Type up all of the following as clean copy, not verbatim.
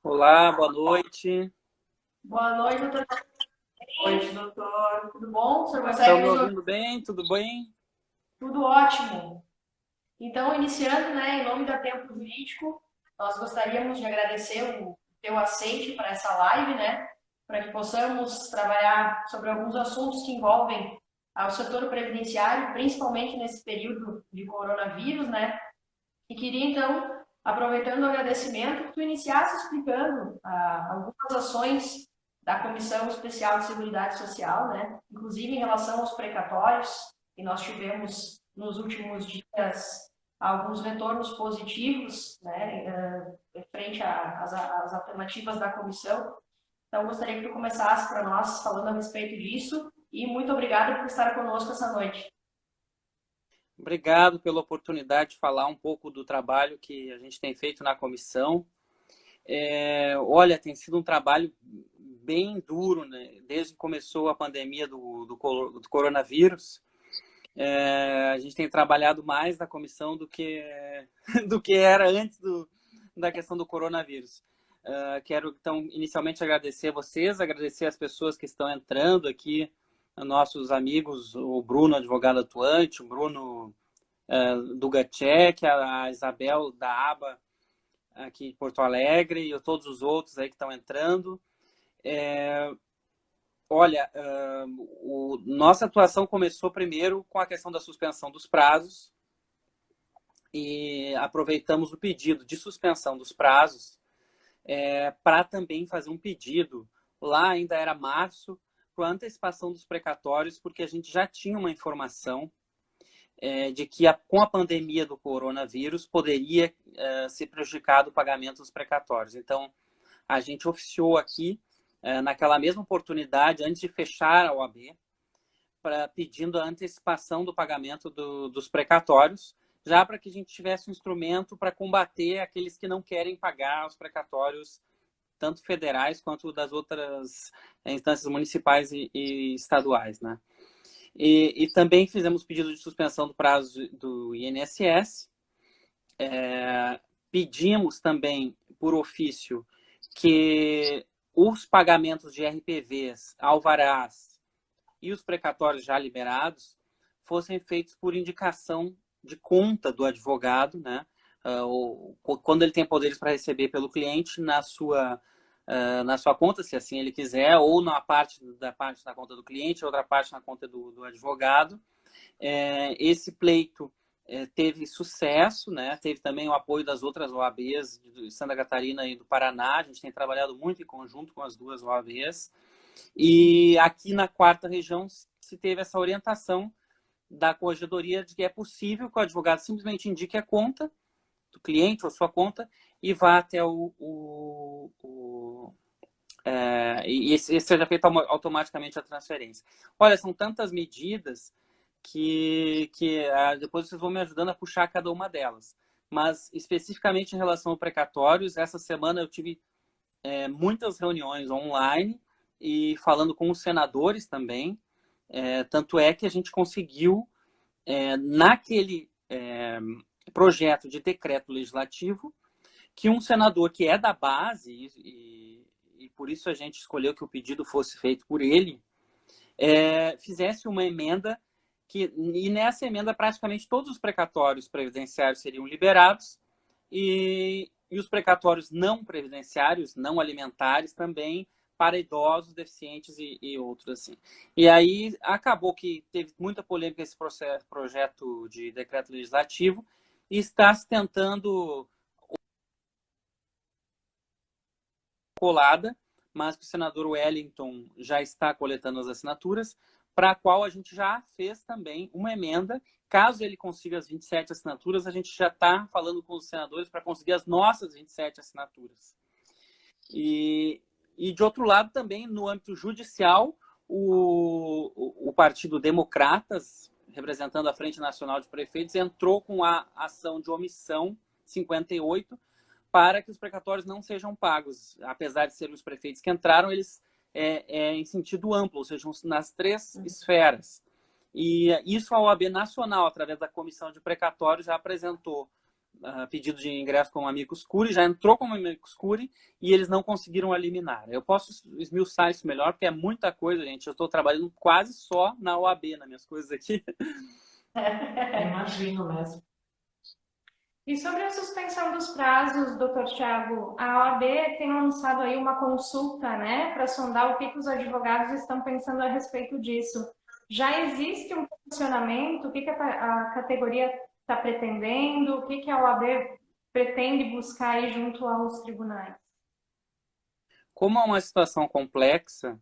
Olá, boa noite. Boa noite, doutor. Boa noite, doutor. Tudo bom? O senhor Estão consegue me nos ouvir? ouvindo bem? Tudo bem? Tudo ótimo. Então, iniciando, né, em nome da Tempo Jurídico, nós gostaríamos de agradecer o teu aceite para essa live, né, para que possamos trabalhar sobre alguns assuntos que envolvem ao setor previdenciário, principalmente nesse período de coronavírus, né, e queria, então, aproveitando o agradecimento, que tu iniciasse explicando algumas ações da Comissão Especial de Seguridade Social, né? Inclusive em relação aos precatórios, que nós tivemos nos últimos dias alguns retornos positivos, né, frente às alternativas da comissão. Então, gostaria que tu começasse para nós falando a respeito disso e muito obrigada por estar conosco essa noite. Obrigado pela oportunidade de falar um pouco do trabalho que a gente tem feito na comissão. Olha, tem sido um trabalho bem duro, né? Desde que começou a pandemia do coronavírus. A gente tem trabalhado mais na comissão do que era antes da questão do coronavírus. Quero, então, inicialmente agradecer a vocês, agradecer as pessoas que estão entrando aqui, nossos amigos, o Bruno, advogado atuante, o Bruno Dugacek, a Isabel da ABA aqui em Porto Alegre e todos os outros aí que estão entrando. Olha, nossa atuação começou primeiro com a questão da suspensão dos prazos e aproveitamos o pedido de suspensão dos prazos para também fazer um pedido, lá ainda era março, para antecipação dos precatórios, porque a gente já tinha uma informação de que com a pandemia do coronavírus poderia ser prejudicado o pagamento dos precatórios. Então, a gente oficiou aqui, naquela mesma oportunidade, antes de fechar a OAB, pedindo a antecipação do pagamento dos precatórios, já para que a gente tivesse um instrumento para combater aqueles que não querem pagar os precatórios, tanto federais quanto das outras instâncias municipais e estaduais, né? E também fizemos pedido de suspensão do prazo do INSS. Pedimos também, por ofício, que os pagamentos de RPVs, alvarás e os precatórios já liberados fossem feitos por indicação de conta do advogado, né? Quando ele tem poderes para receber pelo cliente na sua conta, se assim ele quiser, ou na parte na conta do cliente, outra parte na conta do advogado. Esse pleito teve sucesso, né? Teve também o apoio das outras OABs de Santa Catarina e do Paraná. A gente tem trabalhado muito em conjunto com as duas OABs. E aqui na quarta região se teve essa orientação da corregedoria de que é possível que o advogado simplesmente indique a conta do cliente ou sua conta e vá até e esse seja feita automaticamente a transferência. Olha, são tantas medidas que depois vocês vão me ajudando a puxar cada uma delas. Mas, especificamente em relação a precatórios, essa semana eu tive muitas reuniões online e falando com os senadores também. Tanto é que a gente conseguiu, naquele projeto de decreto legislativo, que um senador que é da base, e por isso a gente escolheu que o pedido fosse feito por ele, fizesse uma emenda e nessa emenda praticamente todos os precatórios previdenciários seriam liberados e os precatórios não previdenciários, não alimentares também, para idosos, deficientes e outros assim. E aí acabou que teve muita polêmica esse projeto de decreto legislativo e está se tentando colada, mas que o senador Wellington já está coletando as assinaturas, para a qual a gente já fez também uma emenda. Caso ele consiga as 27 assinaturas, a gente já está falando com os senadores para conseguir as nossas 27 assinaturas. E de outro lado, também, no âmbito judicial, o Partido Democratas, representando a Frente Nacional de Prefeitos, entrou com a ação de omissão 58 para que os precatórios não sejam pagos. Apesar de serem os prefeitos que entraram, eles em sentido amplo, ou seja, nas três esferas. E isso a OAB Nacional, através da Comissão de Precatórios, já apresentou pedido de ingresso como amicus curiae, já entrou como amicus curiae e eles não conseguiram eliminar. Eu posso esmiuçar isso melhor, porque é muita coisa, gente. Eu estou trabalhando quase só na OAB, nas minhas coisas aqui. Imagino mesmo. E sobre a suspensão dos prazos, doutor Tiago, a OAB tem lançado aí uma consulta, né, para sondar o que os advogados estão pensando a respeito disso. Já existe um posicionamento? O que a categoria está pretendendo? O que a OAB pretende buscar aí junto aos tribunais? Como é uma situação complexa,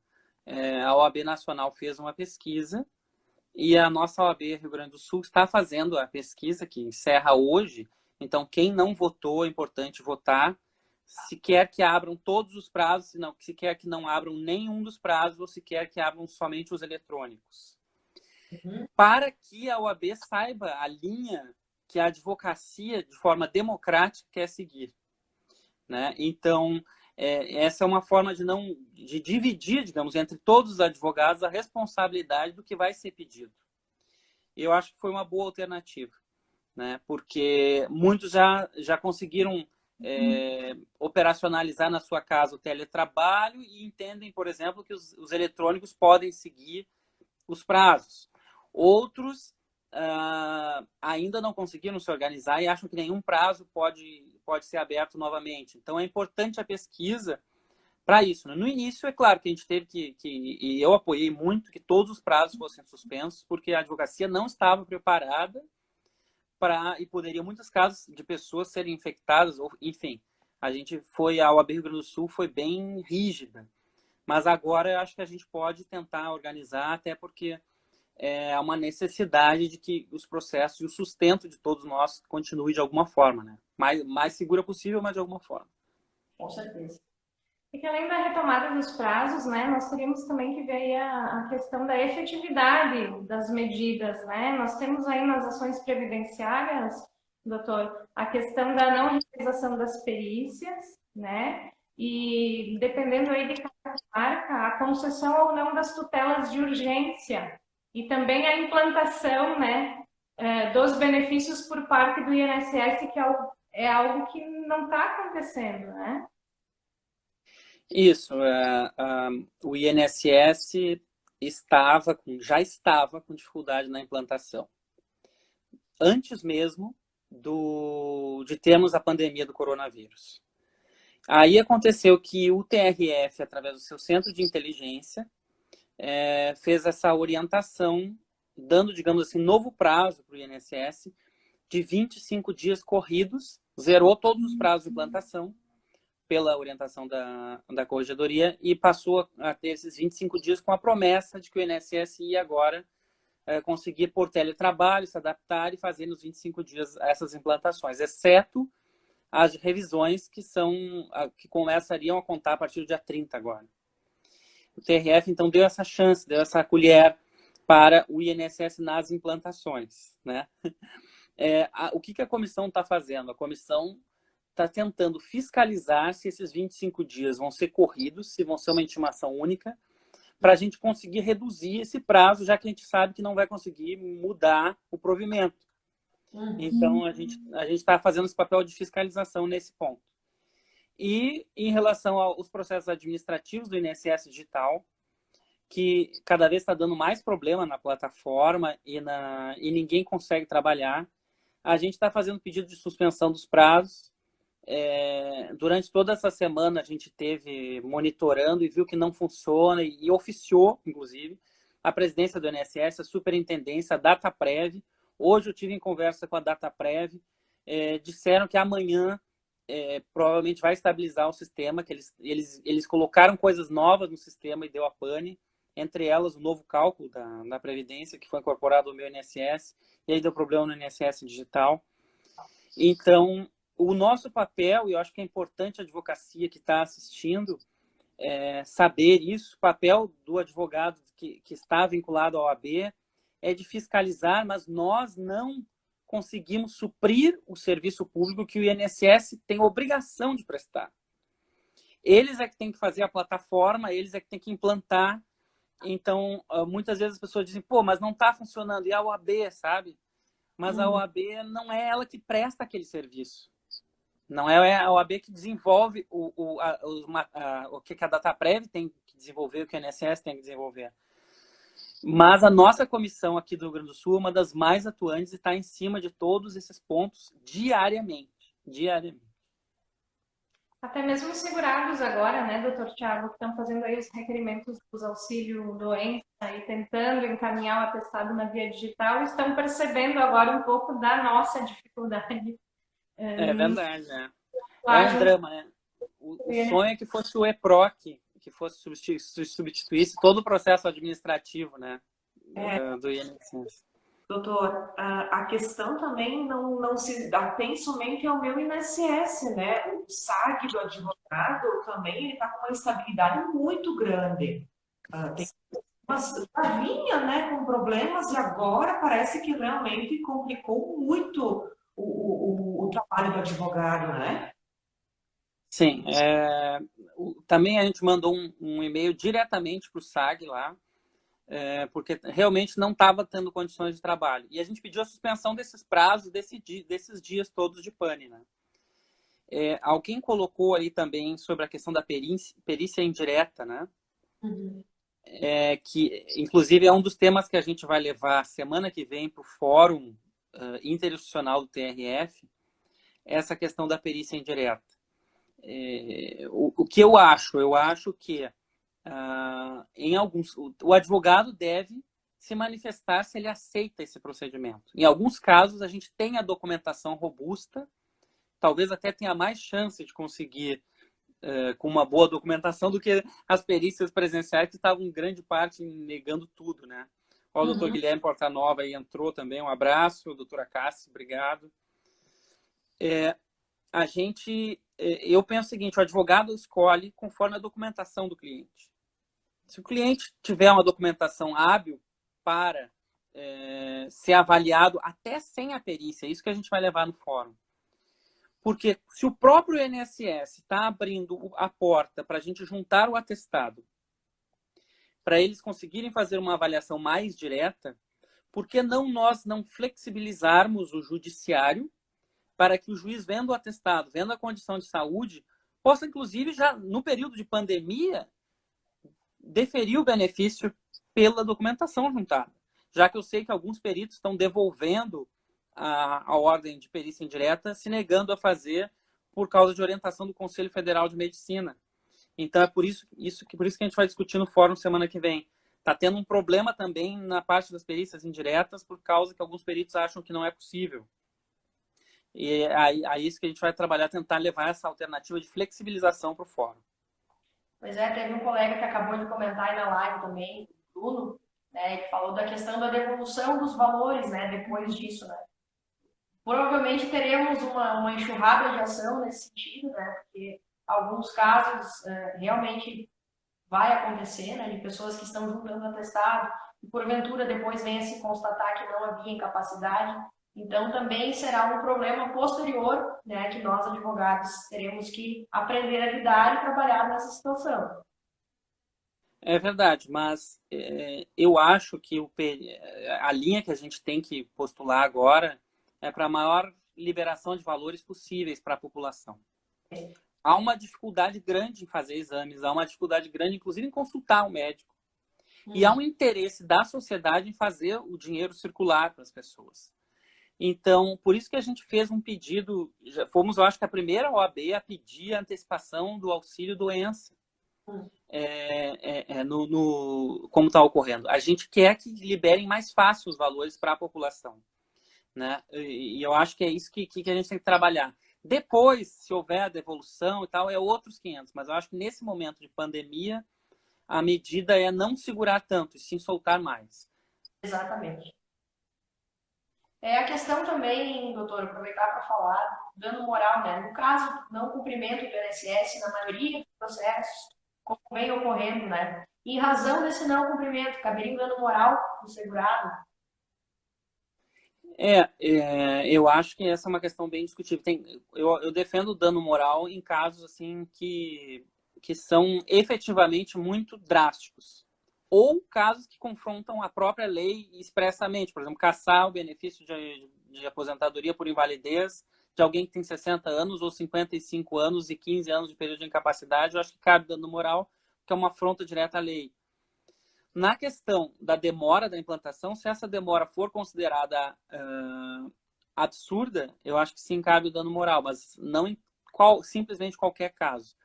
a OAB Nacional fez uma pesquisa e a nossa OAB Rio Grande do Sul está fazendo a pesquisa, que encerra hoje. Então, quem não votou, é importante votar. Se quer que abram todos os prazos, se quer que não abram nenhum dos prazos, ou se quer que abram somente os eletrônicos. Para que a OAB saiba a linha que a advocacia, de forma democrática, quer seguir. Né? Então, essa é uma forma de dividir, digamos, entre todos os advogados a responsabilidade do que vai ser pedido. Eu acho que foi uma boa alternativa, né? Porque muitos já conseguiram operacionalizar na sua casa o teletrabalho e entendem, por exemplo, que os eletrônicos podem seguir os prazos. Outros ainda não conseguiram se organizar e acham que nenhum prazo pode ser aberto novamente. Então, é importante a pesquisa para isso. No início, é claro que a gente teve e eu apoiei muito que todos os prazos fossem suspensos, porque a advocacia não estava preparada e poderia, muitos casos de pessoas serem infectadas, ou, enfim, a OAB Rio Grande do Sul foi bem rígida. Mas agora eu acho que a gente pode tentar organizar, até porque é uma necessidade de que os processos e o sustento de todos nós continue de alguma forma, né? Mais segura possível, mas de alguma forma. Com certeza. E que além da retomada dos prazos, né, nós teríamos também que ver aí a questão da efetividade das medidas, né? Nós temos aí nas ações previdenciárias, doutor, a questão da não realização das perícias, né? E dependendo aí de cada marca, a concessão ou não das tutelas de urgência e também a implantação, né, dos benefícios por parte do INSS, que é algo que não está acontecendo, né? Isso. O INSS já estava com dificuldade na implantação. Antes mesmo de termos a pandemia do coronavírus. Aí aconteceu que o TRF, através do seu centro de inteligência, fez essa orientação, dando, digamos assim, novo prazo para o INSS de 25 dias corridos, zerou todos os prazos de implantação pela orientação da Corregedoria e passou a ter esses 25 dias com a promessa de que o INSS ia agora conseguir por teletrabalho, se adaptar e fazer nos 25 dias essas implantações, exceto as revisões que começariam a contar a partir do dia 30 agora. O TRF, então, deu essa chance, deu essa colher para o INSS nas implantações. Né? O que a comissão está fazendo? A comissão está tentando fiscalizar se esses 25 dias vão ser corridos, se vão ser uma intimação única, para a gente conseguir reduzir esse prazo, já que a gente sabe que não vai conseguir mudar o provimento. Então, a gente está fazendo esse papel de fiscalização nesse ponto. E em relação aos processos administrativos do INSS Digital, que cada vez está dando mais problema na plataforma e ninguém consegue trabalhar, a gente está fazendo pedido de suspensão dos prazos. Durante toda essa semana a gente teve monitorando e viu que não funciona e oficiou, inclusive, a presidência do INSS, a superintendência, a DataPrev. Hoje eu tive em conversa com a DataPrev, disseram que amanhã provavelmente vai estabilizar o sistema, que eles colocaram coisas novas no sistema e deu a pane, entre elas o novo cálculo da Previdência, que foi incorporado ao meu INSS, e aí deu problema no INSS Digital. Então, o nosso papel, e eu acho que é importante a advocacia que está assistindo saber isso, o papel do advogado que está vinculado à OAB é de fiscalizar, mas nós não conseguimos suprir o serviço público que o INSS tem obrigação de prestar. Eles é que têm que fazer a plataforma, eles é que têm que implantar. Então, muitas vezes as pessoas dizem, pô, mas não está funcionando, e a OAB, sabe? mas a OAB não é ela que presta aquele serviço. Não é a OAB que desenvolve o que a Dataprev tem que desenvolver, o que a INSS tem que desenvolver. Mas a nossa comissão aqui do Rio Grande do Sul é uma das mais atuantes e está em cima de todos esses pontos diariamente. Diariamente. Até mesmo os segurados agora, né, doutor Tiago, que estão fazendo aí os requerimentos dos auxílio doença e tentando encaminhar o atestado na via digital, estão percebendo agora um pouco da nossa dificuldade. É verdade, né? É um drama, né? O sonho é que fosse o EPROC, que fosse substituísse todo o processo administrativo, né? Do INSS. Doutor, a questão também não se atém somente ao meu INSS, né? O SAG do advogado também está com uma instabilidade muito grande. Já vinha, né, com problemas e agora parece que realmente complicou muito o trabalho do advogado, né? Sim. Também a gente mandou um e-mail diretamente para o SAG lá, porque realmente não estava tendo condições de trabalho. E a gente pediu a suspensão desses prazos, desses dias todos de pane, né? Alguém colocou ali também sobre a questão da perícia indireta, né? Uhum. Que, inclusive, é um dos temas que a gente vai levar semana que vem para o Fórum Interinstitucional do TRF, essa questão da perícia indireta. O que eu acho? Eu acho que o advogado deve se manifestar se ele aceita esse procedimento. Em alguns casos, a gente tem a documentação robusta, talvez até tenha mais chance de conseguir com uma boa documentação do que as perícias presenciais que estavam em grande parte negando tudo, né? O doutor Guilherme Portanova aí entrou também, um abraço, doutora Cássia, obrigado. Eu penso o seguinte, o advogado escolhe conforme a documentação do cliente. Se o cliente tiver uma documentação hábil para ser avaliado até sem a perícia, é isso que a gente vai levar no fórum. Porque se o próprio INSS está abrindo a porta para a gente juntar o atestado, para eles conseguirem fazer uma avaliação mais direta, por que nós não flexibilizarmos o judiciário para que o juiz, vendo o atestado, vendo a condição de saúde, possa, inclusive, já no período de pandemia, deferir o benefício pela documentação juntada? Já que eu sei que alguns peritos estão devolvendo a ordem de perícia indireta, se negando a fazer por causa de orientação do Conselho Federal de Medicina. Então, é por isso que a gente vai discutir no fórum semana que vem. Está tendo um problema também na parte das perícias indiretas, por causa que alguns peritos acham que não é possível. E é isso que a gente vai trabalhar, tentar levar essa alternativa de flexibilização para o fórum. Pois é, teve um colega que acabou de comentar aí na live também, o Bruno, né, que falou da questão da devolução dos valores, né, depois disso, né. Provavelmente teremos uma enxurrada de ação nesse sentido, né, porque alguns casos realmente vai acontecer, né, de pessoas que estão juntando atestado e porventura depois venha se constatar que não havia incapacidade. Então também será um problema posterior, né, que nós advogados teremos que aprender a lidar e trabalhar nessa situação. É verdade, mas eu acho que a linha que a gente tem que postular agora é para a maior liberação de valores possíveis para a população. Há uma dificuldade grande em fazer exames, há uma dificuldade grande, inclusive, em consultar o médico. E há um interesse da sociedade em fazer o dinheiro circular para as pessoas. Então, por isso que a gente fez um pedido, fomos, eu acho que a primeira OAB a pedir a antecipação do auxílio doença. Como está ocorrendo. A gente quer que liberem mais fácil os valores para a população, né? E eu acho que é isso que a gente tem que trabalhar. Depois, se houver a devolução e tal, é outros 500. Mas eu acho que nesse momento de pandemia, a medida é não segurar tanto, e sim soltar mais. Exatamente. A questão também, doutor, aproveitar para falar, dano moral, né? No caso, não cumprimento do INSS, na maioria dos processos, como vem ocorrendo, né? Em razão desse não cumprimento, caberia um dano moral do segurado? Eu acho que essa é uma questão bem discutível. Eu defendo o dano moral em casos assim que são efetivamente muito drásticos. Ou casos que confrontam a própria lei expressamente, por exemplo, caçar o benefício de aposentadoria por invalidez de alguém que tem 60 anos ou 55 anos e 15 anos de período de incapacidade, eu acho que cabe dano moral, que é uma afronta direta à lei. Na questão da demora da implantação, se essa demora for considerada absurda, eu acho que sim cabe o dano moral, mas não em simplesmente qualquer caso.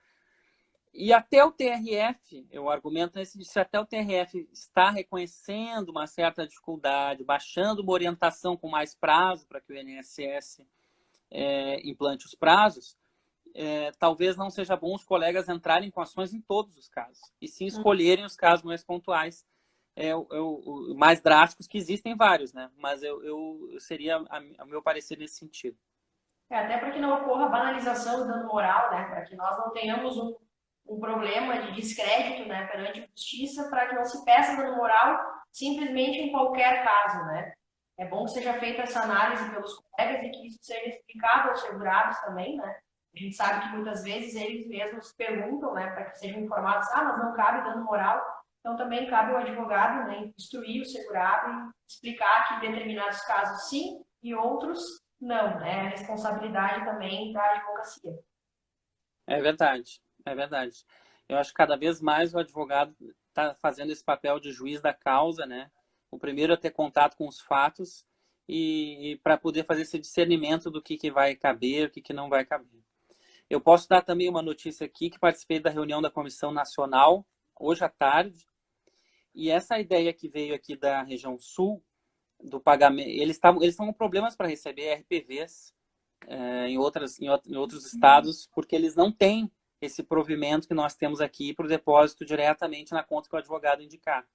E até o TRF, eu argumento nesse, se até o TRF está reconhecendo uma certa dificuldade, baixando uma orientação com mais prazo para que o INSS implante os prazos, talvez não seja bom os colegas entrarem com ações em todos os casos, e sim escolherem os casos mais pontuais, mais drásticos, que existem vários, né? Mas eu seria, a meu parecer, nesse sentido. Até para que não ocorra banalização do dano moral, né? Para que nós não tenhamos um problema de descrédito, né, perante a justiça, para que não se peça dano moral simplesmente em qualquer caso, né? É bom que seja feita essa análise pelos colegas e que isso seja explicado aos segurados também, né? A gente sabe que muitas vezes eles mesmos perguntam, né, para que sejam informados, mas não cabe dano moral. Então também cabe ao advogado, né, instruir o segurado e explicar que em determinados casos sim e outros não, né? É responsabilidade também da advocacia. É verdade, é verdade. Eu acho que cada vez mais o advogado está fazendo esse papel de juiz da causa, né? O primeiro é ter contato com os fatos e para poder fazer esse discernimento do que vai caber, o que não vai caber. Eu posso dar também uma notícia aqui, que participei da reunião da Comissão Nacional, hoje à tarde, e essa ideia que veio aqui da região sul, do pagamento, eles estão com problemas para receber RPVs em outros estados, porque eles não têm esse provimento que nós temos aqui para o depósito diretamente na conta que o advogado indicar.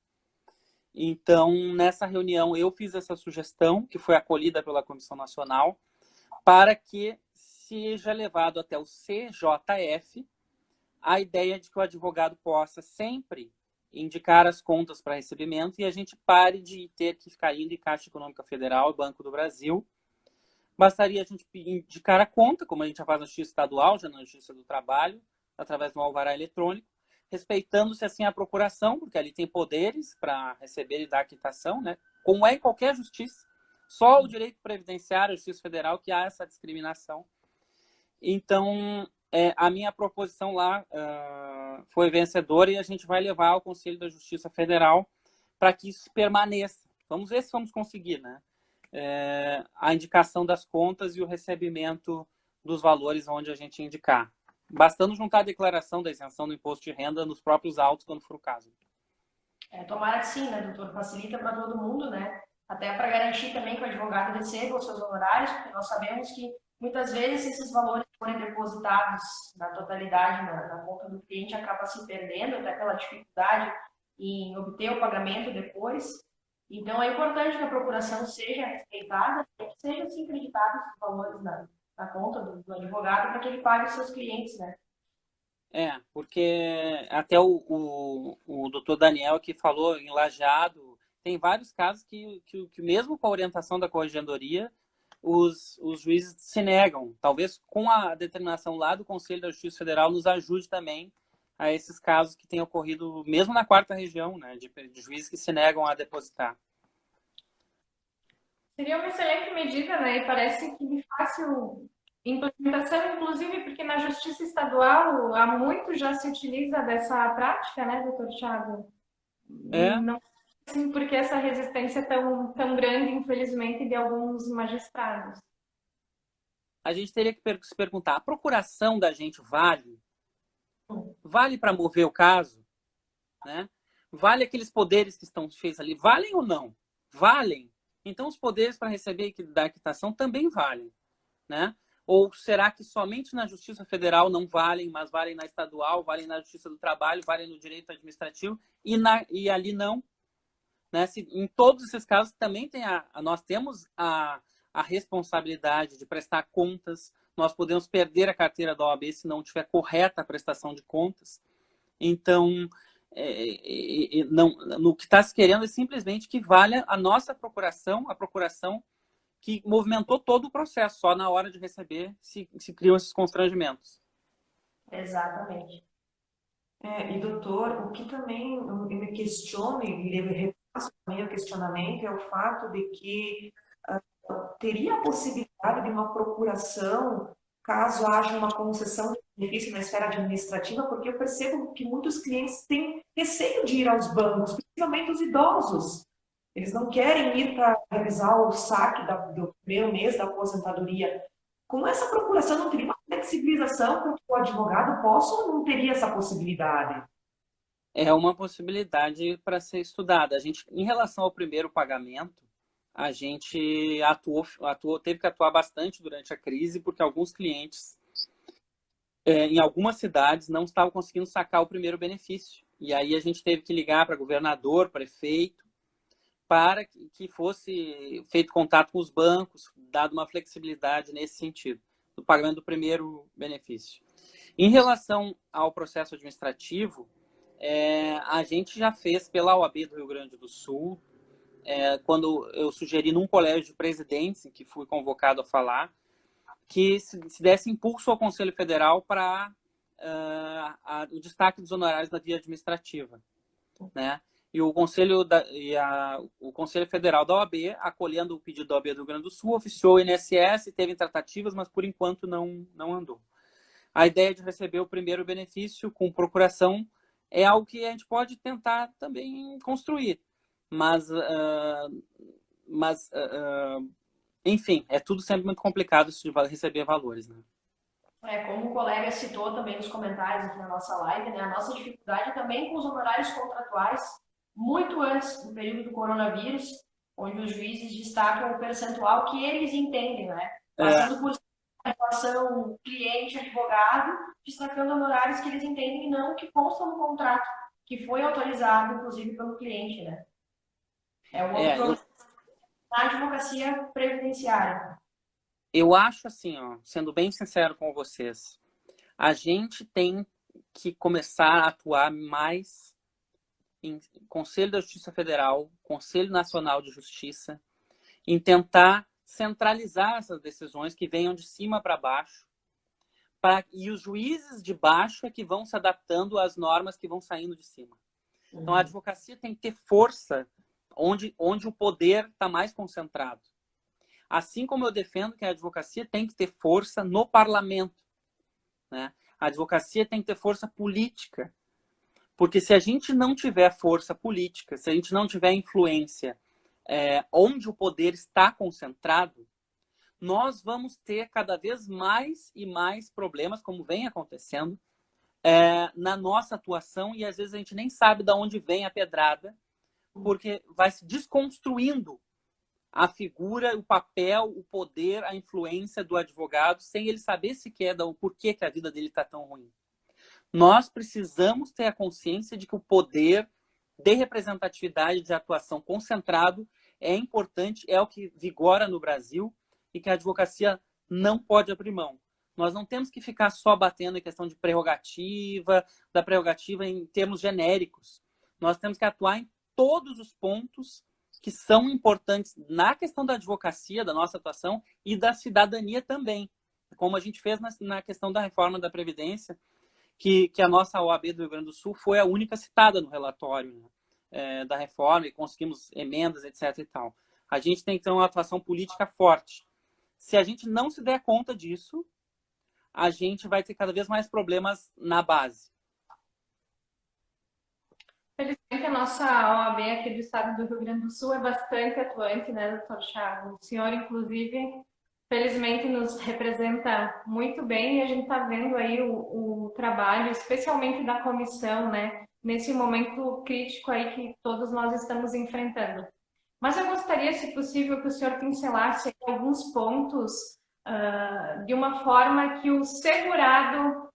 Então, nessa reunião, eu fiz essa sugestão, que foi acolhida pela Comissão Nacional, para que seja levado até o CJF a ideia de que o advogado possa sempre indicar as contas para recebimento e a gente pare de ter que ficar indo em Caixa Econômica Federal, Banco do Brasil. Bastaria a gente indicar a conta, como a gente já faz na Justiça Estadual, já na Justiça do Trabalho, através do alvará eletrônico, respeitando-se assim a procuração, porque ali tem poderes para receber e dar quitação, né? Como é em qualquer justiça. Só o direito previdenciário, a Justiça Federal, que há essa discriminação. Então, a minha proposição lá foi vencedora e a gente vai levar ao Conselho da Justiça Federal para que isso permaneça. Vamos ver se vamos conseguir, né? A indicação das contas e o recebimento dos valores onde a gente indicar. Bastando juntar a declaração da isenção do imposto de renda nos próprios autos, quando for o caso. Tomara que sim, né, doutor? Facilita para todo mundo, né? Até para garantir também que o advogado receba os seus honorários, porque nós sabemos que muitas vezes esses valores forem depositados na totalidade na conta do cliente, acaba se perdendo, até pela dificuldade em obter o pagamento depois. Então, é importante que a procuração seja respeitada e que sejam sim creditados os valores na conta do advogado para que ele pague os seus clientes, né? Porque até o doutor Daniel que falou em Lajeado, tem vários casos que mesmo com a orientação da Corregedoria, os juízes se negam. Talvez com a determinação lá do Conselho da Justiça Federal nos ajude também a esses casos que têm ocorrido mesmo na 4ª região, né, de juízes que se negam a depositar. Seria uma excelente medida, né? E parece que de fácil implementação, inclusive porque na Justiça Estadual há muito já se utiliza dessa prática, né, doutor Thiago? Não assim, porque essa resistência é tão grande, infelizmente, de alguns magistrados. A gente teria que se perguntar, a procuração da gente vale? Vale para mover o caso? Né? Vale aqueles poderes que estão feitos ali? Valem ou não? Valem. Então, os poderes para receber da quitação também valem. Né? Ou será que somente na Justiça Federal não valem, mas valem na estadual, valem na Justiça do Trabalho, valem no direito administrativo e ali não? Né? Em todos esses casos também nós temos a responsabilidade de prestar contas, nós podemos perder a carteira da OAB se não tiver correta a prestação de contas. Então, no que está se querendo é simplesmente que valha a nossa procuração, a procuração que movimentou todo o processo, só na hora de receber se criam esses constrangimentos. Exatamente. E doutor, o que também me questiona e repasso também o questionamento é o fato de que teria a possibilidade de uma procuração caso haja uma concessão de benefício na esfera administrativa? Porque eu percebo que muitos clientes têm receio de ir aos bancos, principalmente os idosos. Eles não querem ir para realizar o saque do primeiro mês da aposentadoria. Com essa procuração, não teria uma flexibilização para que o advogado possa ou não teria essa possibilidade? É uma possibilidade para ser estudada. A gente, em relação ao primeiro pagamento, a gente teve que atuar bastante durante a crise, porque alguns clientes, em algumas cidades, não estavam conseguindo sacar o primeiro benefício. E aí a gente teve que ligar para governador, prefeito, para que fosse feito contato com os bancos, dado uma flexibilidade nesse sentido, do pagamento do primeiro benefício. Em relação ao processo administrativo, a gente já fez pela OAB do Rio Grande do Sul, quando eu sugeri num colégio de presidentes, em que fui convocado a falar, que se desse impulso ao Conselho Federal para o destaque dos honorários na via administrativa, né? E o Conselho Federal da OAB, acolhendo o pedido da OAB do Rio Grande do Sul, oficiou o INSS, teve tratativas, mas por enquanto não andou. A ideia de receber o primeiro benefício com procuração é algo que a gente pode tentar também construir. Mas enfim, é tudo sempre muito complicado isso de receber valores, né? Como o colega citou também nos comentários aqui na nossa live, né, a nossa dificuldade também com os honorários contratuais, muito antes do período do coronavírus, onde os juízes destacam o percentual que eles entendem, né? Passando por relação cliente-advogado, destacando honorários que eles entendem e não que constam no contrato, que foi autorizado, inclusive, pelo cliente, né? É um outro problema na advocacia previdenciária. Eu acho assim, sendo bem sincero com vocês, a gente tem que começar a atuar mais em Conselho da Justiça Federal, Conselho Nacional de Justiça, em tentar centralizar essas decisões que venham de cima para baixo, e os juízes de baixo é que vão se adaptando às normas que vão saindo de cima. Então, a advocacia tem que ter força onde o poder está mais concentrado. Assim como eu defendo que a advocacia tem que ter força no parlamento, né? A advocacia tem que ter força política. Porque se a gente não tiver força política, se a gente não tiver influência onde o poder está concentrado, nós vamos ter cada vez mais e mais problemas, como vem acontecendo, na nossa atuação, e às vezes a gente nem sabe de onde vem a pedrada, porque vai se desconstruindo a figura, o papel, o poder, a influência do advogado, sem ele saber sequer o porquê que a vida dele está tão ruim. Nós precisamos ter a consciência de que o poder de representatividade, de atuação concentrado é importante, é o que vigora no Brasil e que a advocacia não pode abrir mão. Nós não temos que ficar só batendo em questão de prerrogativa, da prerrogativa em termos genéricos. Nós temos que atuar em todos os pontos que são importantes na questão da advocacia, da nossa atuação e da cidadania também. Como a gente fez na questão da reforma da Previdência, que a nossa OAB do Rio Grande do Sul foi a única citada no relatório, né, da reforma, e conseguimos emendas, etc. e tal. A gente tem que ter uma atuação política forte. Se a gente não se der conta disso, a gente vai ter cada vez mais problemas na base. Felizmente, a nossa OAB aqui do estado do Rio Grande do Sul é bastante atuante, né, doutor Thiago? O senhor, inclusive, felizmente nos representa muito bem e a gente está vendo aí o trabalho, especialmente da comissão, né, nesse momento crítico aí que todos nós estamos enfrentando. Mas eu gostaria, se possível, que o senhor pincelasse alguns pontos de uma forma que o segurado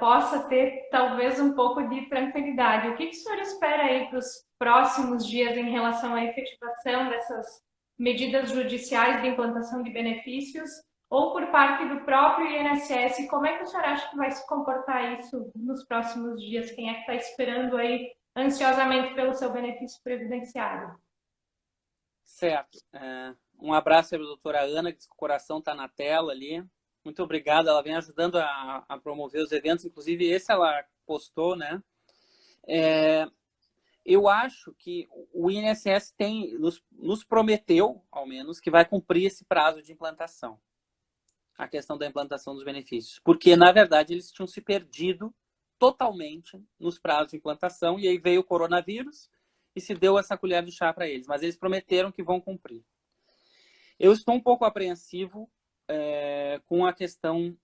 possa ter talvez um pouco de tranquilidade. O que o senhor espera aí para os próximos dias em relação à efetivação dessas medidas judiciais de implantação de benefícios ou por parte do próprio INSS? Como é que o senhor acha que vai se comportar isso nos próximos dias? Quem é que está esperando aí ansiosamente pelo seu benefício previdenciário? Certo. Um abraço para a doutora Ana, que o coração está na tela ali. Muito obrigado. Ela vem ajudando a promover os eventos. Inclusive, esse ela postou, né? eu acho que o INSS nos prometeu, ao menos, que vai cumprir esse prazo de implantação. A questão da implantação dos benefícios. Porque, na verdade, eles tinham se perdido totalmente nos prazos de implantação, e aí veio o coronavírus e se deu essa colher de chá para eles. Mas eles prometeram que vão cumprir. Eu estou um pouco apreensivo com a questão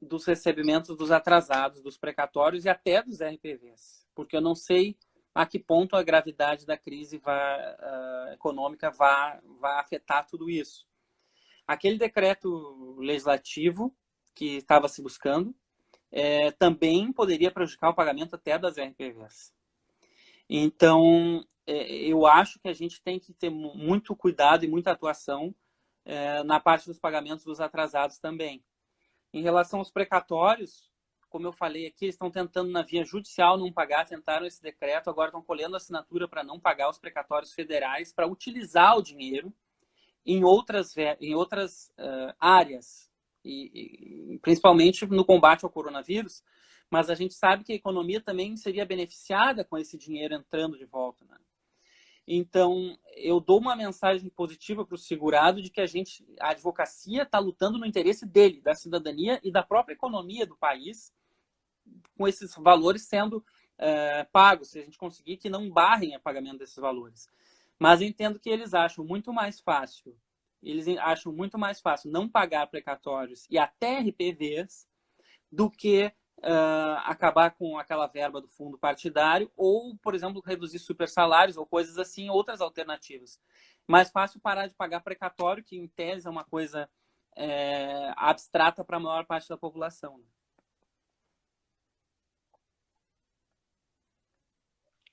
dos recebimentos dos atrasados, dos precatórios e até dos RPVs, porque eu não sei a que ponto a gravidade da crise econômica vai afetar tudo isso. Aquele decreto legislativo que estava se buscando também poderia prejudicar o pagamento até das RPVs. Então, eu acho que a gente tem que ter muito cuidado e muita atuação na parte dos pagamentos dos atrasados também. Em relação aos precatórios, como eu falei aqui, eles estão tentando na via judicial não pagar, tentaram esse decreto, agora estão colhendo assinatura para não pagar os precatórios federais, para utilizar o dinheiro em outras áreas, e principalmente no combate ao coronavírus, mas a gente sabe que a economia também seria beneficiada com esse dinheiro entrando de volta, né? Então, eu dou uma mensagem positiva para o segurado de que a advocacia está lutando no interesse dele, da cidadania e da própria economia do país, com esses valores sendo pagos, se a gente conseguir que não barrem o pagamento desses valores. Mas eu entendo que eles acham muito mais fácil não pagar precatórios e até RPVs do que acabar com aquela verba do fundo partidário ou, por exemplo, reduzir supersalários ou coisas assim, outras alternativas. Mais fácil parar de pagar precatório, que em tese é uma coisa abstrata para a maior parte da população.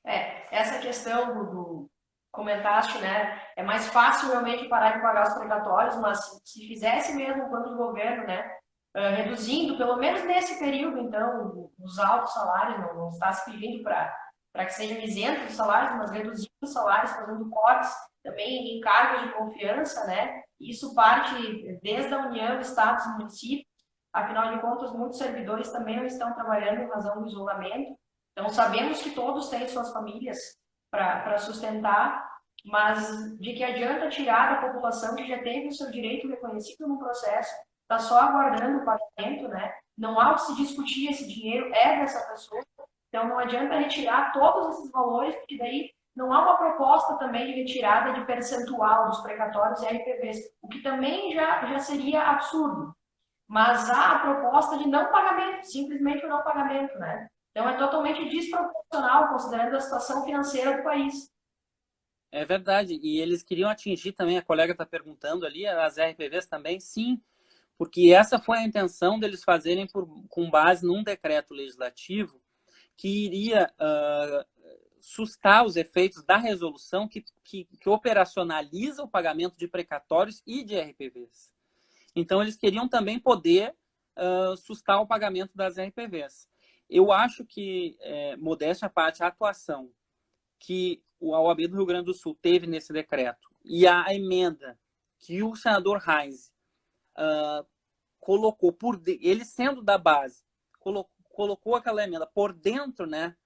Essa questão do comentaste, né? É mais fácil realmente parar de pagar os precatórios, mas se fizesse mesmo o plano de governo, né? Reduzindo, pelo menos nesse período, então, os altos salários, não está se pedindo para que sejam isentos os salários, mas reduzindo os salários, fazendo cortes também em cargos de confiança, né? Isso parte desde a União, estados e municípios. Afinal de contas, muitos servidores também não estão trabalhando em razão do isolamento. Então, sabemos que todos têm suas famílias para sustentar, mas de que adianta tirar da população que já teve o seu direito reconhecido no processo, está só aguardando o pagamento, né? Não há o que se discutir, esse dinheiro é dessa pessoa, então não adianta retirar todos esses valores, porque daí não há uma proposta também de retirada de percentual dos precatórios e RPVs, o que também já seria absurdo. Mas há a proposta de não pagamento, simplesmente o não pagamento, né? Então é totalmente desproporcional, considerando a situação financeira do país. É verdade, e eles queriam atingir também, a colega está perguntando ali, as RPVs também, sim, porque essa foi a intenção deles fazerem com base num decreto legislativo que iria sustar os efeitos da resolução que operacionaliza o pagamento de precatórios e de RPVs. Então, eles queriam também poder sustar o pagamento das RPVs. Eu acho que, modéstia à parte, a atuação que a OAB do Rio Grande do Sul teve nesse decreto e a emenda que o senador Heinz colocou, ele sendo da base, colocou aquela emenda por dentro, né,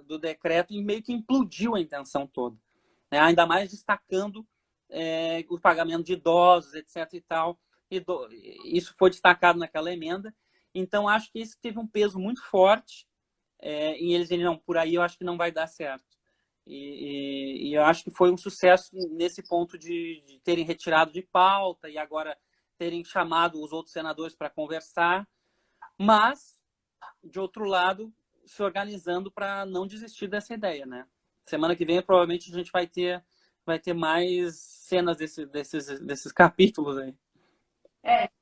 do decreto e meio que implodiu a intenção toda, né? Ainda mais destacando o pagamento de idosos, etc. e tal. Isso foi destacado naquela emenda. Então, acho que isso teve um peso muito forte em eles dizerem, não, por aí eu acho que não vai dar certo. E eu acho que foi um sucesso nesse ponto de terem retirado de pauta e agora terem chamado os outros senadores para conversar, mas, de outro lado, se organizando para não desistir dessa ideia, né? Semana que vem, provavelmente, a gente vai ter mais cenas desses capítulos aí.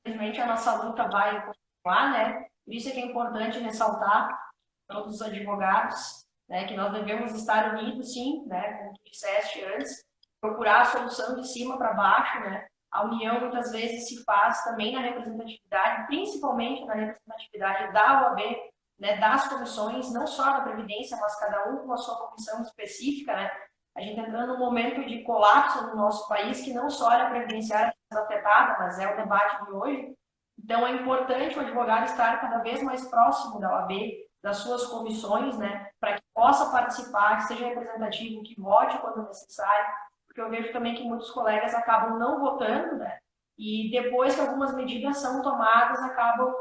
Infelizmente, a nossa luta vai continuar, né? Por isso é que é importante ressaltar todos os advogados, né, que nós devemos estar unidos, sim, né, como tu disseste antes, procurar a solução de cima para baixo, né? A união muitas vezes se faz também na representatividade, principalmente na representatividade da OAB, né, das comissões, não só da Previdência, mas cada um com a sua comissão específica, né? A gente entrando num momento de colapso no nosso país, que não só é a previdenciária afetada, mas é o debate de hoje. Então, é importante o advogado estar cada vez mais próximo da OAB, das suas comissões, né, para que possa participar, que seja representativo, que vote quando necessário, porque eu vejo também que muitos colegas acabam não votando, né, e depois que algumas medidas são tomadas, acabam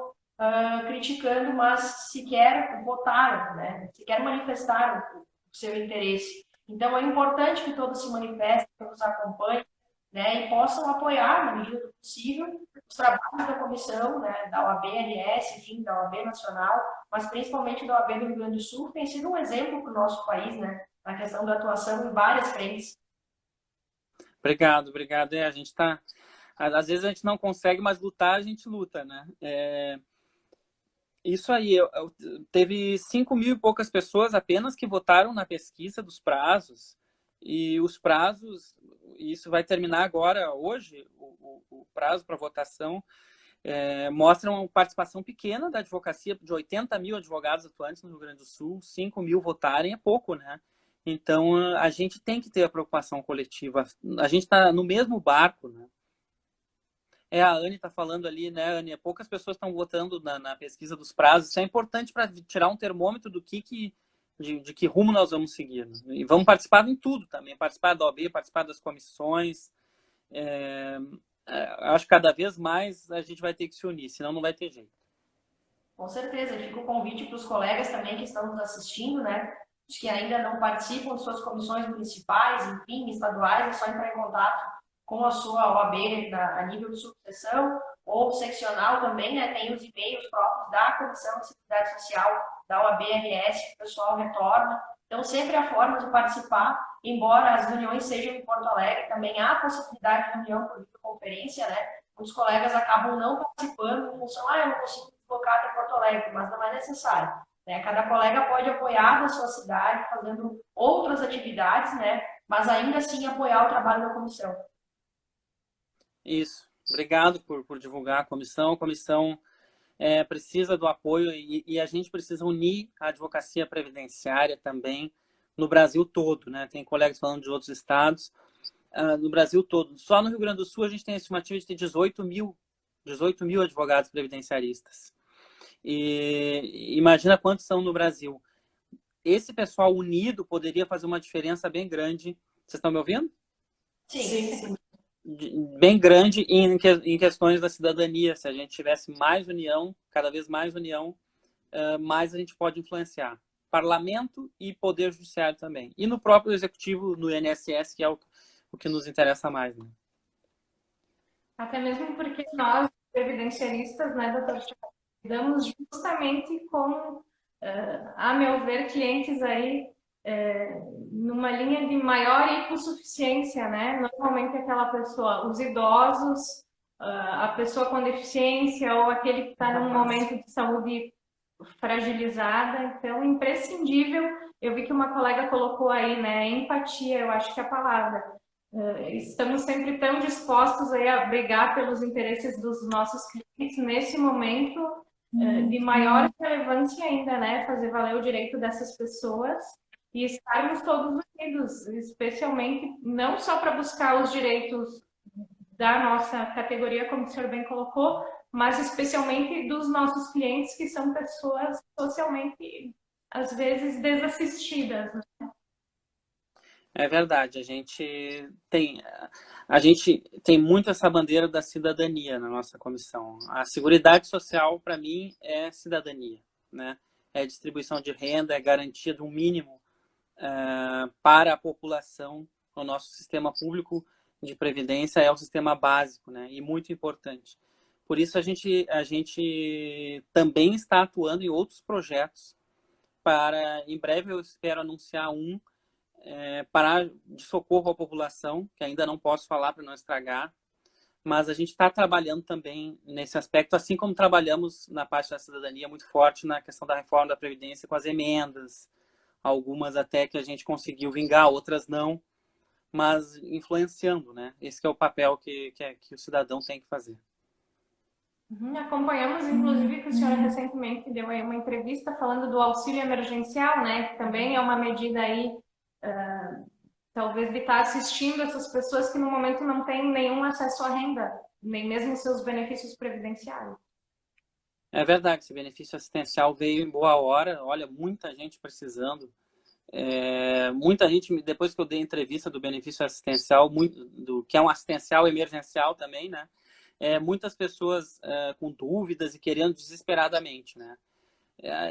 criticando, mas sequer votaram, né, sequer manifestaram o seu interesse. Então, é importante que todos se manifestem, que nos acompanhem, né, e possam apoiar, na medida do possível, os trabalhos da comissão, né, da OAB-RS, enfim, da OAB Nacional, mas principalmente da OAB do Rio Grande do Sul, que tem sido um exemplo para o nosso país, né, na questão da atuação em várias frentes. Obrigado, obrigado. A gente tá... Às vezes a gente não consegue, mas lutar, a gente luta, né? Isso aí, teve 5 mil e poucas pessoas apenas que votaram na pesquisa dos prazos, e os prazos, isso vai terminar agora, hoje, o prazo para votação, mostra uma participação pequena da advocacia, de 80 mil advogados atuantes no Rio Grande do Sul, 5 mil votarem é pouco, né? Então, a gente tem que ter a preocupação coletiva, a gente está no mesmo barco, né? A Anne está falando ali, né, Anne? Poucas pessoas estão votando na pesquisa dos prazos. Isso é importante para tirar um termômetro do de que rumo nós vamos seguir. E vamos participar em tudo também. Participar da OAB, participar das comissões. Acho que cada vez mais a gente vai ter que se unir, senão não vai ter jeito. Com certeza. E fica o convite para os colegas também que estão nos assistindo, né? Os que ainda não participam de suas comissões municipais, enfim, estaduais, é só entrar em contato com a sua OAB a nível de subseção ou seccional também, né? Tem os e-mails próprios da Comissão de Seguridade Social da OAB-RS, que o pessoal retorna. Então, sempre há formas de participar, embora as reuniões sejam em Porto Alegre, também há possibilidade de reunião por videoconferência, né? Os colegas acabam não participando em função, eu não consigo deslocar até Porto Alegre, mas não é necessário. Né? Cada colega pode apoiar na sua cidade, fazendo outras atividades, né? Mas ainda assim apoiar o trabalho da comissão. Isso. Obrigado por divulgar a comissão. A comissão precisa do apoio e a gente precisa unir a advocacia previdenciária também no Brasil todo, né? Tem colegas falando de outros estados. No Brasil todo. Só no Rio Grande do Sul a gente tem a estimativa de ter 18 mil advogados previdenciaristas. E imagina quantos são no Brasil. Esse pessoal unido poderia fazer uma diferença bem grande. Vocês estão me ouvindo? Sim. Bem grande em questões da cidadania. Se a gente tivesse mais união, cada vez mais união, mais a gente pode influenciar. Parlamento e Poder Judiciário também. E no próprio Executivo, no INSS, que é o que nos interessa mais. Né? Até mesmo porque nós, previdenciaristas, né, doutor Thiago, lidamos justamente com, a meu ver, clientes aí numa linha de maior hipossuficiência, né? Normalmente aquela pessoa, os idosos, a pessoa com deficiência ou aquele que está num momento de saúde fragilizada. Então, imprescindível. Eu vi que uma colega colocou aí, né? Empatia, eu acho que é a palavra. Estamos sempre tão dispostos aí a brigar pelos interesses dos nossos clientes nesse momento de maior relevância ainda, né? Fazer valer o direito dessas pessoas e estarmos todos unidos, especialmente não só para buscar os direitos da nossa categoria, como o senhor bem colocou, mas especialmente dos nossos clientes, que são pessoas socialmente, às vezes, desassistidas. Né? É verdade, a gente tem muito essa bandeira da cidadania na nossa comissão. A Seguridade Social, para mim, é cidadania, né? É distribuição de renda, é garantia de um mínimo para a população. O nosso sistema público de previdência é o sistema básico, né? E muito importante. Por isso a gente também está atuando em outros projetos para, em breve eu espero anunciar de socorro à população, que ainda não posso falar para não estragar, mas a gente está trabalhando também nesse aspecto, assim como trabalhamos na parte da cidadania muito forte na questão da reforma da Previdência com as emendas, algumas até que a gente conseguiu vingar, outras não, mas influenciando, né? Esse é o papel que o cidadão tem que fazer. Acompanhamos, inclusive, que a senhora recentemente deu aí uma entrevista falando do auxílio emergencial, né? Que também é uma medida aí, talvez, de estar assistindo essas pessoas que no momento não têm nenhum acesso à renda, nem mesmo seus benefícios previdenciários. É verdade, esse benefício assistencial veio em boa hora. Olha, muita gente precisando. Muita gente, depois que eu dei a entrevista do benefício assistencial, que é um assistencial emergencial também, né? Muitas pessoas com dúvidas e querendo desesperadamente, né?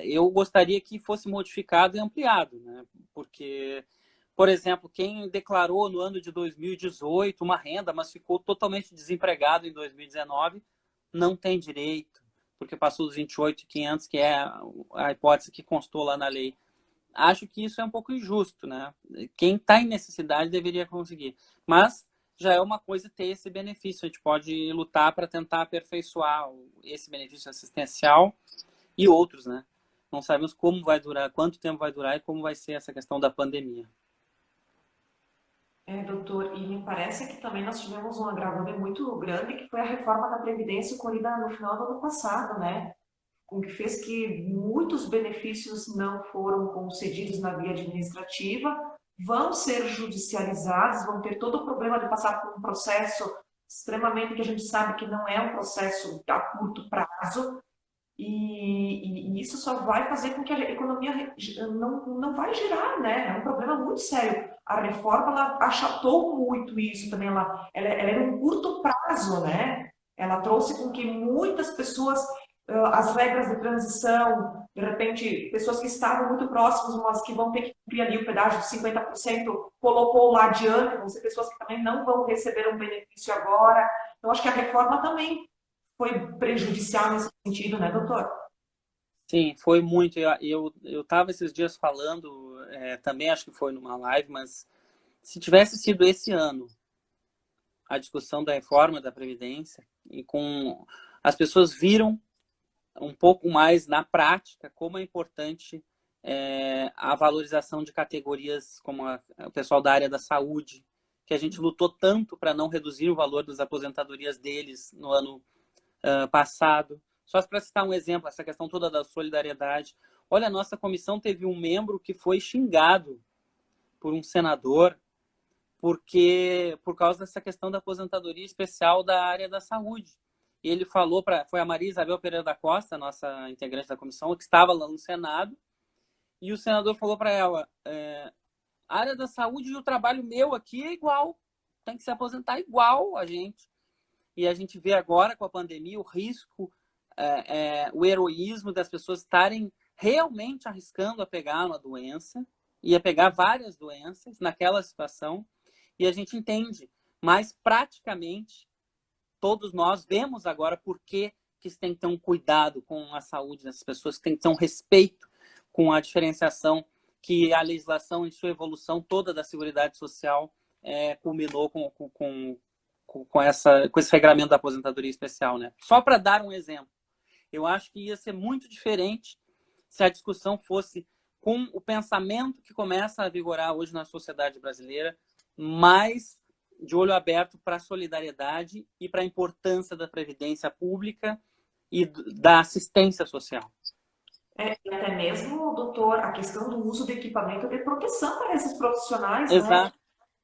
Eu gostaria que fosse modificado e ampliado, né? Porque, por exemplo, quem declarou no ano de 2018 uma renda, mas ficou totalmente desempregado em 2019, não tem direito, porque passou dos 28.500, que é a hipótese que constou lá na lei. Acho que isso é um pouco injusto, né? Quem está em necessidade deveria conseguir. Mas já é uma coisa ter esse benefício. A gente pode lutar para tentar aperfeiçoar esse benefício assistencial e outros, né? Não sabemos como vai durar, quanto tempo vai durar e como vai ser essa questão da pandemia. Doutor, e me parece que também nós tivemos um agravante muito grande, que foi a reforma da Previdência ocorrida no final do ano passado, né? O que fez que muitos benefícios não foram concedidos na via administrativa, vão ser judicializados, vão ter todo o problema de passar por um processo extremamente que a gente sabe que não é um processo a curto prazo, e isso só vai fazer com que a economia não vai girar, né? É um problema muito sério. A reforma, ela achatou muito isso também, ela era um curto prazo, né? Ela trouxe com que muitas pessoas, as regras de transição, de repente, pessoas que estavam muito próximas, mas que vão ter que cumprir ali o pedágio de 50%, colocou lá adiante, vão ser pessoas que também não vão receber um benefício agora. Então, acho que a reforma também foi prejudicial nesse sentido, né, doutor? Sim, foi muito. Eu estava esses dias falando, também acho que foi numa live, mas se tivesse sido esse ano a discussão da reforma da Previdência, e com as pessoas viram um pouco mais na prática como é importante a valorização de categorias como o pessoal da área da saúde, que a gente lutou tanto para não reduzir o valor das aposentadorias deles no ano passado. Só para citar um exemplo, essa questão toda da solidariedade. Olha, a nossa comissão teve um membro que foi xingado por um senador por causa dessa questão da aposentadoria especial da área da saúde. E ele falou foi a Maria Isabel Pereira da Costa, nossa integrante da comissão, que estava lá no Senado, e o senador falou para ela, a área da saúde e o trabalho meu aqui é igual, tem que se aposentar igual a gente. E a gente vê agora com a pandemia o risco, o heroísmo das pessoas estarem realmente arriscando a pegar uma doença e a pegar várias doenças naquela situação. E a gente entende, mas praticamente todos nós vemos agora por que se tem que ter um cuidado com a saúde dessas pessoas, que tem que ter um respeito com a diferenciação que a legislação, em sua evolução toda da Seguridade Social, culminou com esse regramento da aposentadoria especial, né? Só para dar um exemplo, eu acho que ia ser muito diferente se a discussão fosse com o pensamento que começa a vigorar hoje na sociedade brasileira, mais de olho aberto para a solidariedade e para a importância da previdência pública e da assistência social. E até mesmo, doutor, a questão do uso de equipamento de proteção para esses profissionais, Exato. né?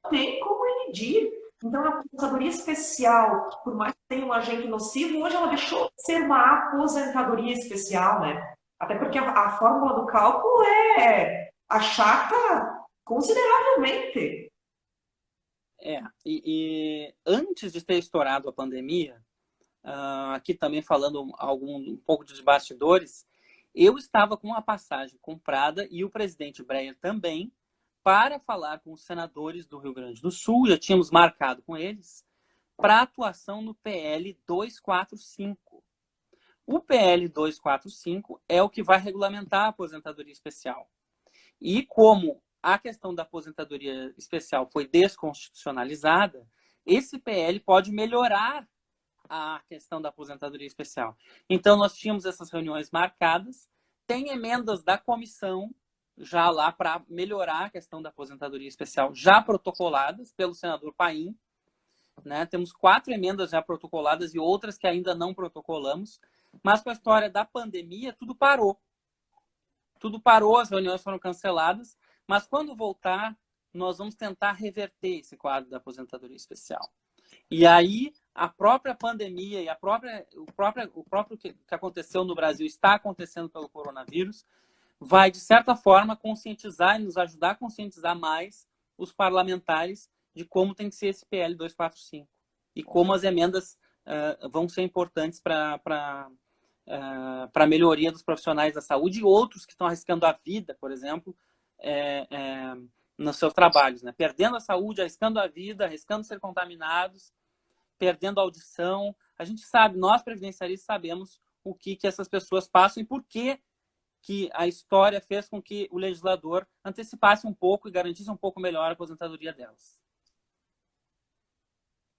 Não tem como medir. Então, a aposentadoria especial, por mais que tenha um agente nocivo, hoje ela deixou de ser uma aposentadoria especial, né? Até porque a fórmula do cálculo achata consideravelmente. E antes de ter estourado a pandemia, aqui também falando um pouco dos bastidores, eu estava com uma passagem comprada e o presidente Breyer também, para falar com os senadores do Rio Grande do Sul, já tínhamos marcado com eles, para atuação no PL 245. O PL 245 é o que vai regulamentar a aposentadoria especial. E como a questão da aposentadoria especial foi desconstitucionalizada, esse PL pode melhorar a questão da aposentadoria especial. Então, nós tínhamos essas reuniões marcadas, tem emendas da comissão já lá para melhorar a questão da aposentadoria especial, já protocoladas pelo senador Paim, né? Temos 4 emendas já protocoladas e outras que ainda não protocolamos, mas com a história da pandemia, tudo parou. Tudo parou, as reuniões foram canceladas, mas quando voltar, nós vamos tentar reverter esse quadro da aposentadoria especial. E aí a própria pandemia e o próprio que aconteceu no Brasil está acontecendo pelo coronavírus, vai, de certa forma, conscientizar e nos ajudar a conscientizar mais os parlamentares de como tem que ser esse PL 245 e como as emendas vão ser importantes para a melhoria dos profissionais da saúde e outros que estão arriscando a vida, por exemplo, nos seus trabalhos, né? Perdendo a saúde, arriscando a vida, arriscando ser contaminados, perdendo a audição. A gente sabe, nós previdenciaristas sabemos o que essas pessoas passam e por que a história fez com que o legislador antecipasse um pouco e garantisse um pouco melhor a aposentadoria delas.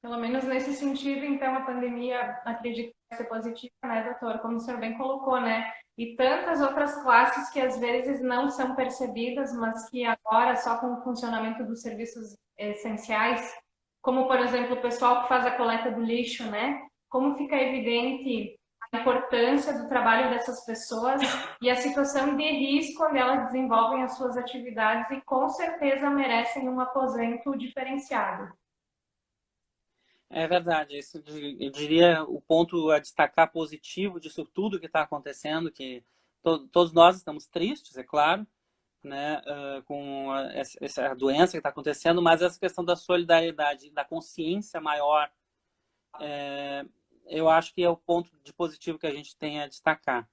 Pelo menos nesse sentido, então, a pandemia, acredito que vai ser positiva, né, doutor? Como o senhor bem colocou, né? E tantas outras classes que às vezes não são percebidas, mas que agora, só com o funcionamento dos serviços essenciais, como, por exemplo, o pessoal que faz a coleta do lixo, né? Como fica evidente a importância do trabalho dessas pessoas e a situação de risco onde elas desenvolvem as suas atividades e com certeza merecem um aposento diferenciado. É verdade, isso eu diria o ponto a destacar positivo disso tudo que está acontecendo, que todos nós estamos tristes, é claro, né, com essa doença que está acontecendo, mas essa questão da solidariedade, da consciência maior, eu acho que é o ponto de positivo que a gente tem a destacar.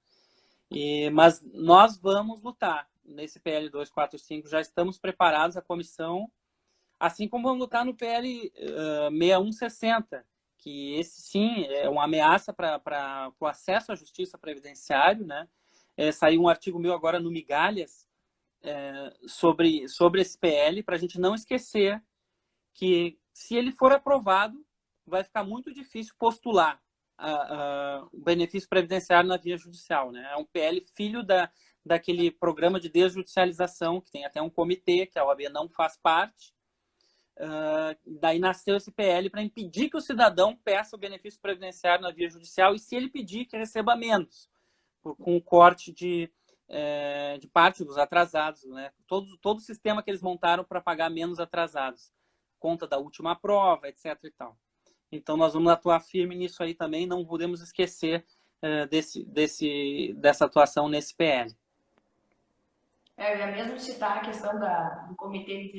Mas nós vamos lutar nesse PL 245, já estamos preparados, a comissão, assim como vamos lutar no PL 6160, que esse sim é uma ameaça para o acesso à justiça previdenciária, né? Saiu um artigo meu agora no Migalhas sobre esse PL, para a gente não esquecer que, se ele for aprovado, vai ficar muito difícil postular o benefício previdenciário na via judicial, né? É um PL filho daquele programa de desjudicialização, que tem até um comitê, que a OAB não faz parte. Daí nasceu esse PL para impedir que o cidadão peça o benefício previdenciário na via judicial e, se ele pedir, que receba menos, com o corte de parte dos atrasados, né? Todo o sistema que eles montaram para pagar menos atrasados, conta da última prova, etc. e tal. Então nós vamos atuar firme nisso aí também, não podemos esquecer dessa atuação nesse PL. Eu ia mesmo citar a questão do Comitê de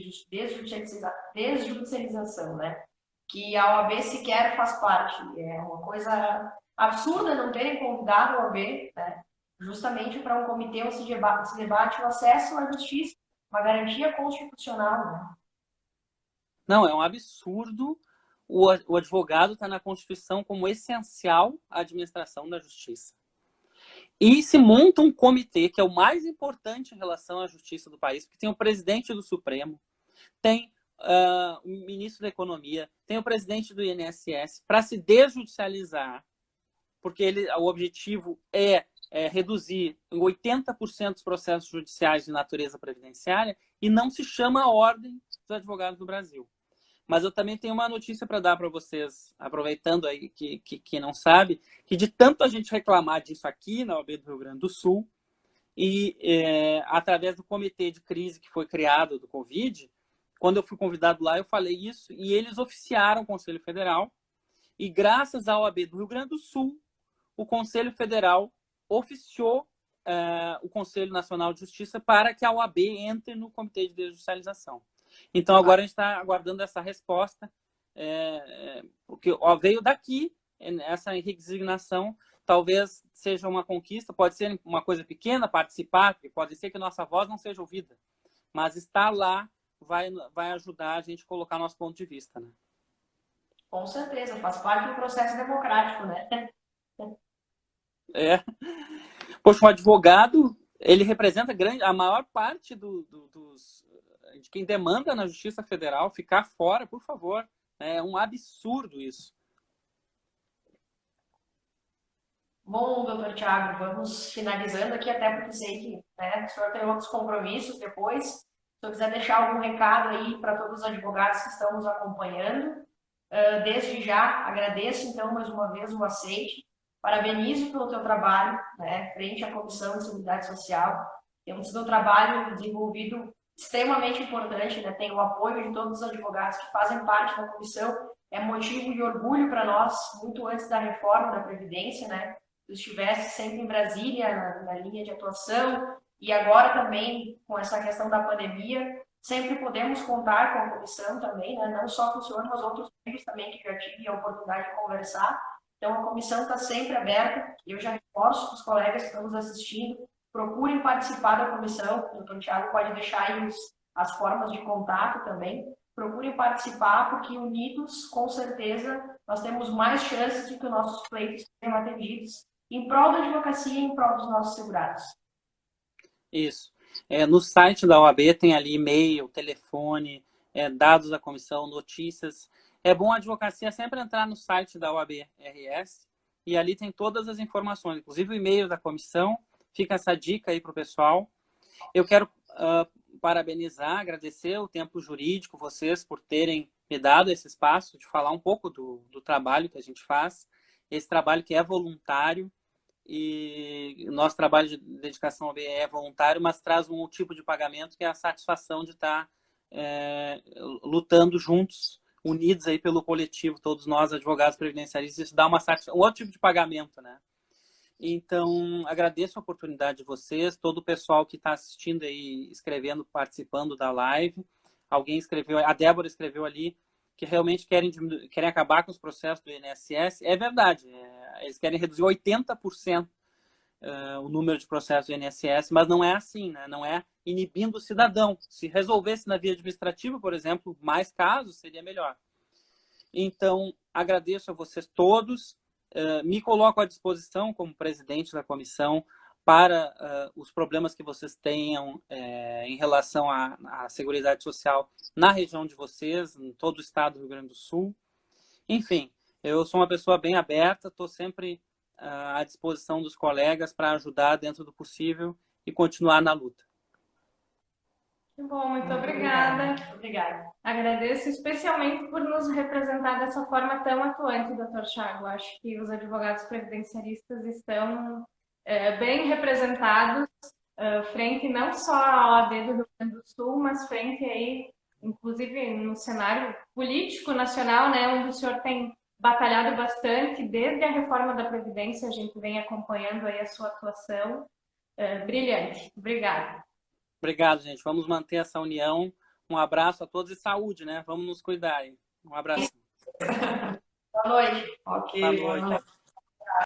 Desjudicialização, né? Que a OAB sequer faz parte. É uma coisa absurda não terem convidado a OAB, né? Justamente para um comitê onde se debate o acesso à justiça, uma garantia constitucional, né? Não, é um absurdo. O advogado está na Constituição como essencial à administração da justiça. E se monta um comitê, que é o mais importante em relação à justiça do país, porque tem o presidente do Supremo, tem o ministro da Economia, tem o presidente do INSS, para se desjudicializar, porque o objetivo é reduzir 80% dos processos judiciais de natureza previdenciária, e não se chama a Ordem dos Advogados do Brasil. Mas eu também tenho uma notícia para dar para vocês, aproveitando aí que não sabe, que de tanto a gente reclamar disso aqui na OAB do Rio Grande do Sul, e através do comitê de crise que foi criado do Covid, quando eu fui convidado lá, eu falei isso, e eles oficiaram o Conselho Federal, e graças à OAB do Rio Grande do Sul, o Conselho Federal oficiou o Conselho Nacional de Justiça para que a OAB entre no Comitê de Desjudicialização. Então, agora a gente está aguardando essa resposta, porque veio daqui essa redesignação. Talvez seja uma conquista, pode ser uma coisa pequena, participar, porque pode ser que nossa voz não seja ouvida, mas estar lá vai ajudar a gente a colocar nosso ponto de vista, né? Com certeza, faz parte do processo democrático, né? Poxa, um advogado, ele representa a maior parte de quem demanda na Justiça Federal. Ficar fora, por favor. É um absurdo isso. Bom, doutor Tiago, vamos finalizando aqui, até porque sei que o senhor tem outros compromissos depois. Se eu quiser deixar algum recado aí para todos os advogados que estão nos acompanhando, desde já agradeço, então, mais uma vez o aceite. Parabenizo pelo teu trabalho, né, frente à Comissão de Seguridade Social. Temos um trabalho desenvolvido extremamente importante, né? Tem o apoio de todos os advogados que fazem parte da comissão é motivo de orgulho para nós, muito antes da reforma da Previdência, né? Tu estivesse sempre em Brasília, na linha de atuação, e agora também com essa questão da pandemia, sempre podemos contar com a comissão também, né? Não só com o senhor, mas outros membros também que já tive a oportunidade de conversar. Então, a comissão está sempre aberta. Eu já reforço para os colegas que estão nos assistindo, procurem participar da comissão. O doutor Tiago pode deixar aí as formas de contato também. Procurem participar, porque unidos, com certeza, nós temos mais chances de que os nossos pleitos sejam atendidos em prol da advocacia e em prol dos nossos segurados. Isso. No site da OAB tem ali e-mail, telefone, dados da comissão, notícias. É bom a advocacia sempre entrar no site da OAB-RS e ali tem todas as informações, inclusive o e-mail da comissão. Fica essa dica aí para o pessoal. Eu quero parabenizar, agradecer o Tempo Jurídico, vocês, por terem me dado esse espaço de falar um pouco do trabalho que a gente faz, esse trabalho que é voluntário, e o nosso trabalho de dedicação ao OAB é voluntário, mas traz um tipo de pagamento que é a satisfação de estar lutando juntos, unidos aí pelo coletivo, todos nós, advogados previdenciaristas. Isso dá uma satisfação, um outro tipo de pagamento, né? Então, agradeço a oportunidade de vocês, todo o pessoal que está assistindo aí, escrevendo, participando da live. Alguém escreveu, a Débora escreveu ali, que realmente querem acabar com os processos do INSS. É verdade, eles querem reduzir 80% o número de processos do INSS, mas não é assim, né? Não é inibindo o cidadão. Se resolvesse na via administrativa, por exemplo, mais casos, seria melhor. Então, agradeço a vocês todos. Me coloco à disposição como presidente da comissão para os problemas que vocês tenham em relação à Seguridade Social na região de vocês, em todo o estado do Rio Grande do Sul. Enfim, eu sou uma pessoa bem aberta, estou sempre à disposição dos colegas para ajudar dentro do possível e continuar na luta. Bom, muito obrigada. Obrigada. Agradeço especialmente por nos representar dessa forma tão atuante, doutor Tiago. Acho que os advogados previdenciaristas estão bem representados frente não só à OAB do Rio Grande do Sul, mas frente aí, inclusive no cenário político nacional, né, onde o senhor tem batalhado bastante desde a reforma da Previdência. A gente vem acompanhando aí a sua atuação brilhante. Obrigada. Obrigado, gente. Vamos manter essa união. Um abraço a todos e saúde, né? Vamos nos cuidar aí. Um abraço. Boa noite. Ok, Boa boa noite. noite.